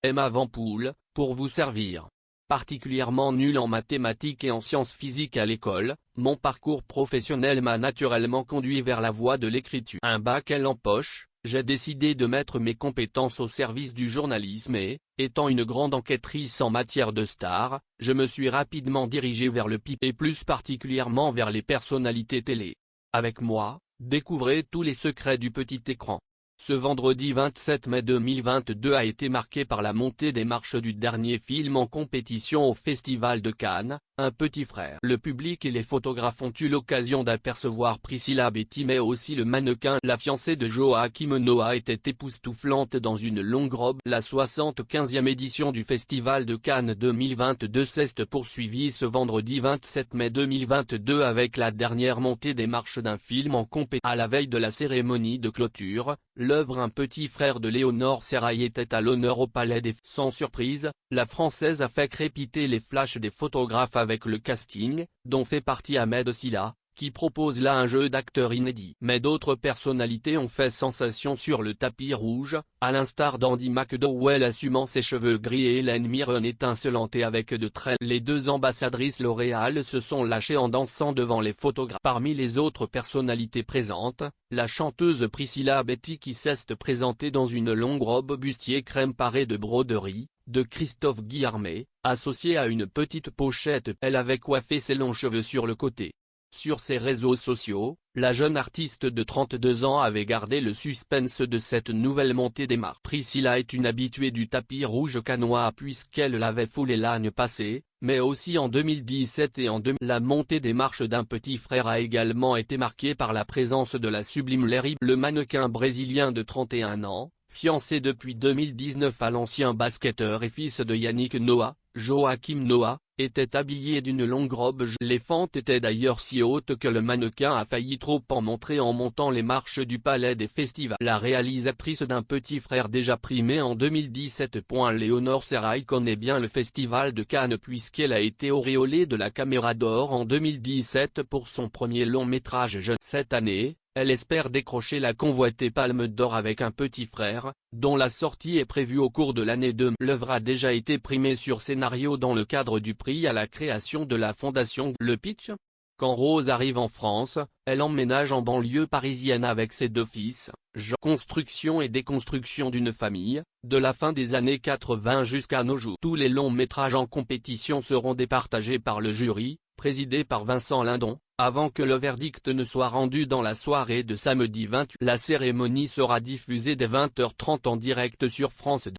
Emma Vampoule, pour vous servir. Particulièrement nul en mathématiques et en sciences physiques à l'école, mon parcours professionnel m'a naturellement conduit vers la voie de l'écriture. Un bac en poche, j'ai décidé de mettre mes compétences au service du journalisme et, étant une grande enquêtrice en matière de stars, je me suis rapidement dirigé vers le PIP et plus particulièrement vers les personnalités télé. Avec moi, découvrez tous les secrets du petit écran. Ce vendredi 27 mai 2022 a été marqué par la montée des marches du dernier film en compétition au Festival de Cannes, Un petit frère. Le public et les photographes ont eu l'occasion d'apercevoir Priscilla Betty mais aussi le mannequin. La fiancée de Joachim Noah était époustouflante dans une longue robe. La 75e édition du Festival de Cannes 2022 s'est poursuivie ce vendredi 27 mai 2022 avec la dernière montée des marches d'un film en compétition. À la veille de la cérémonie de clôture, l'œuvre Un petit frère de Léonore Serrail était à l'honneur au Palais des Festivals. Sans surprise, la Française a fait crépiter les flashs des photographes avec le casting, dont fait partie Ahmed Silla, qui propose là un jeu d'acteurs inédit. Mais d'autres personnalités ont fait sensation sur le tapis rouge, à l'instar d'Andy McDowell assumant ses cheveux gris et Hélène Mirren étincelante et avec de traits. Les deux ambassadrices L'Oréal se sont lâchées en dansant devant les photographes. Parmi les autres personnalités présentes, la chanteuse Priscilla Betty qui s'est présentée dans une longue robe bustier crème parée de broderie, de Christophe Guillarmet, associée à une petite pochette. Elle avait coiffé ses longs cheveux sur le côté. Sur ses réseaux sociaux, la jeune artiste de 32 ans avait gardé le suspense de cette nouvelle montée des marches. Priscilla est une habituée du tapis rouge cannois puisqu'elle l'avait foulé l'année passée, mais aussi en 2017 et en 2000. La montée des marches d'Un petit frère a également été marquée par la présence de la sublime Larry. Le mannequin brésilien de 31 ans, fiancé depuis 2019 à l'ancien basketteur et fils de Yannick Noah, Joachim Noah, était habillé d'une longue robe. Les fentes étaient d'ailleurs si hautes que le mannequin a failli trop en montrer en montant les marches du Palais des Festivals. La réalisatrice d'Un petit frère déjà primée en 2017. Léonore Serrail connaît bien le Festival de Cannes puisqu'elle a été auréolée de la Caméra d'Or en 2017 pour son premier long métrage jeune. Cette année, elle espère décrocher la convoitée Palme d'Or avec Un petit frère, dont la sortie est prévue au cours de l'année 2. L'œuvre a déjà été primée sur scénario dans le cadre du prix à la création de la Fondation. Le pitch ? Quand Rose arrive en France, elle emménage en banlieue parisienne avec ses deux fils, construction et déconstruction d'une famille, de la fin des années 80 jusqu'à nos jours. Tous les longs métrages en compétition seront départagés par le jury, présidé par Vincent Lindon, avant que le verdict ne soit rendu dans la soirée de samedi 28. La cérémonie sera diffusée dès 20h30 en direct sur France 2.